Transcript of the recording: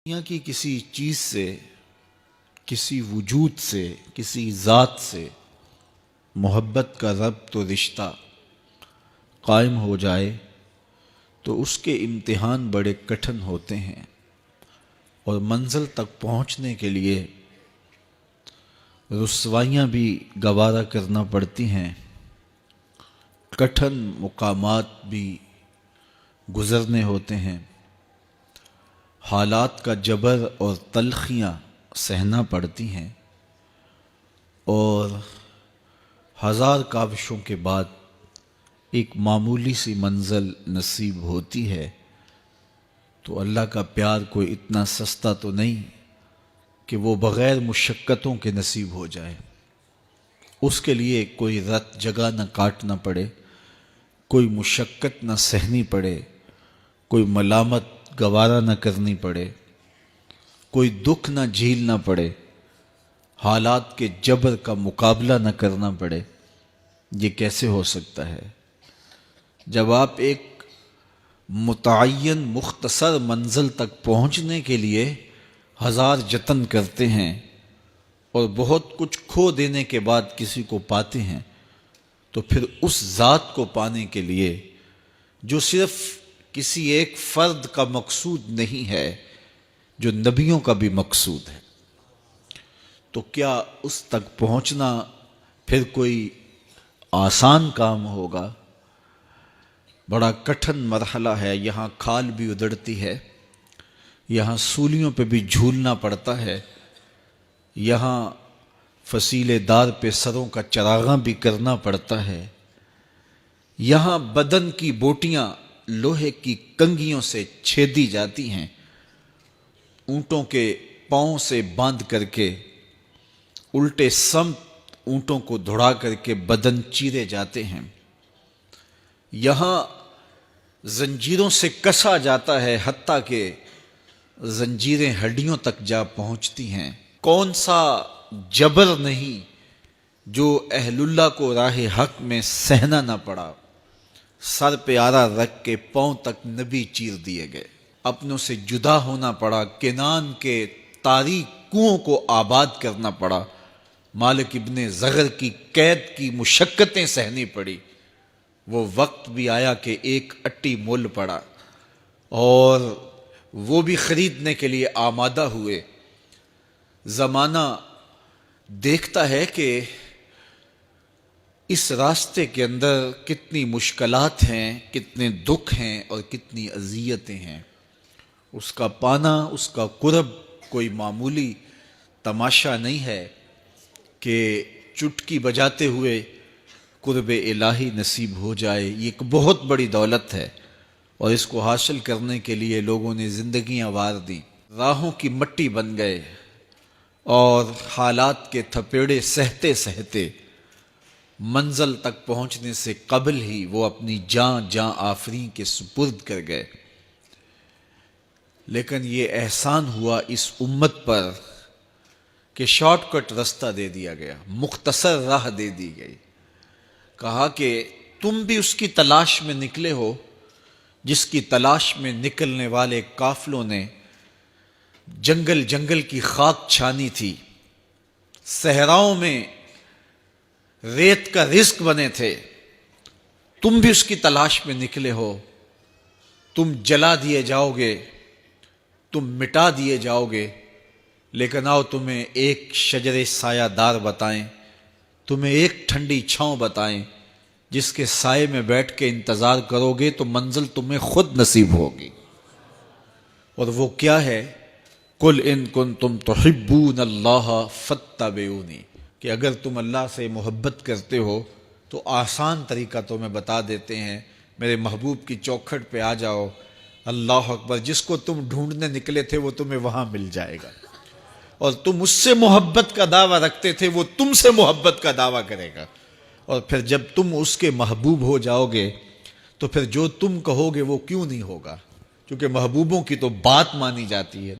دنیا کی کسی چیز سے، کسی وجود سے، کسی ذات سے محبت کا ربط و رشتہ قائم ہو جائے تو اس کے امتحان بڑے کٹھن ہوتے ہیں، اور منزل تک پہنچنے کے لیے رسوائیاں بھی گوارا کرنا پڑتی ہیں، کٹھن مقامات بھی گزرنے ہوتے ہیں، حالات کا جبر اور تلخیاں سہنا پڑتی ہیں، اور ہزار کاوشوں کے بعد ایک معمولی سی منزل نصیب ہوتی ہے۔ تو اللہ کا پیار کوئی اتنا سستا تو نہیں کہ وہ بغیر مشقتوں کے نصیب ہو جائے۔ اس کے لیے کوئی رت جگہ نہ کاٹنا پڑے، کوئی مشقت نہ سہنی پڑے، کوئی ملامت گوارا نہ کرنی پڑے، کوئی دکھ نہ جھیلنا پڑے، حالات کے جبر کا مقابلہ نہ کرنا پڑے۔ یہ کیسے ہو سکتا ہے؟ جب آپ ایک متعین مختصر منزل تک پہنچنے کے لیے ہزار جتن کرتے ہیں اور بہت کچھ کھو دینے کے بعد کسی کو پاتے ہیں، تو پھر اس ذات کو پانے کے لیے جو صرف کسی ایک فرد کا مقصود نہیں ہے، جو نبیوں کا بھی مقصود ہے، تو کیا اس تک پہنچنا پھر کوئی آسان کام ہوگا؟ بڑا کٹھن مرحلہ ہے۔ یہاں کھال بھی ادڑتی ہے، یہاں سولیوں پہ بھی جھولنا پڑتا ہے، یہاں فصیلے دار پہ سروں کا چراغاں بھی کرنا پڑتا ہے، یہاں بدن کی بوٹیاں لوہے کی کنگھیوں سے چھیدی جاتی ہیں، اونٹوں کے پاؤں سے باندھ کر کے الٹے سمت اونٹوں کو دھڑا کر کے بدن چیرے جاتے ہیں، یہاں زنجیروں سے کسا جاتا ہے، حتیٰ کہ زنجیریں ہڈیوں تک جا پہنچتی ہیں۔ کون سا جبر نہیں جو اہل اللہ کو راہ حق میں سہنا نہ پڑا۔ سر پہ آرا رکھ کے پاؤں تک نبی چیر دیے گئے، اپنوں سے جدا ہونا پڑا، کنان کے تاریک کنووں کو آباد کرنا پڑا، مالک ابن زغر کی قید کی مشقتیں سہنی پڑی۔ وہ وقت بھی آیا کہ ایک اٹی مول پڑا اور وہ بھی خریدنے کے لیے آمادہ ہوئے۔ زمانہ دیکھتا ہے کہ اس راستے کے اندر کتنی مشکلات ہیں، کتنے دکھ ہیں اور کتنی اذیتیں ہیں۔ اس کا پانا، اس کا قرب کوئی معمولی تماشا نہیں ہے کہ چٹکی بجاتے ہوئے قرب الہی نصیب ہو جائے۔ یہ ایک بہت بڑی دولت ہے، اور اس کو حاصل کرنے کے لیے لوگوں نے زندگیاں وار دیں، راہوں کی مٹی بن گئے، اور حالات کے تھپیڑے سہتے سہتے منزل تک پہنچنے سے قبل ہی وہ اپنی جاں آفریں کے سپرد کر گئے۔ لیکن یہ احسان ہوا اس امت پر کہ شارٹ کٹ رستہ دے دیا گیا، مختصر راہ دے دی گئی۔ کہا کہ تم بھی اس کی تلاش میں نکلے ہو جس کی تلاش میں نکلنے والے قافلوں نے جنگل کی خاک چھانی تھی، صحراؤں میں ریت کا رزق بنے تھے، تم بھی اس کی تلاش میں نکلے ہو۔ تم جلا دیے جاؤ گے، تم مٹا دیے جاؤ گے، لیکن آؤ تمہیں ایک شجر سایہ دار بتائیں، تمہیں ایک ٹھنڈی چھاؤں بتائیں، جس کے سائے میں بیٹھ کے انتظار کرو گے تو منزل تمہیں خود نصیب ہوگی۔ اور وہ کیا ہے؟ قُلْ إِن كُنتُمْ تُحِبُّونَ اللَّهَ فَاتَّبِعُونِی، کہ اگر تم اللہ سے محبت کرتے ہو تو آسان طریقہ تمہیں بتا دیتے ہیں، میرے محبوب کی چوکھٹ پہ آ جاؤ، اللہ اکبر، جس کو تم ڈھونڈنے نکلے تھے وہ تمہیں وہاں مل جائے گا، اور تم اس سے محبت کا دعویٰ رکھتے تھے وہ تم سے محبت کا دعویٰ کرے گا، اور پھر جب تم اس کے محبوب ہو جاؤ گے تو پھر جو تم کہو گے وہ کیوں نہیں ہوگا، کیونکہ محبوبوں کی تو بات مانی جاتی ہے۔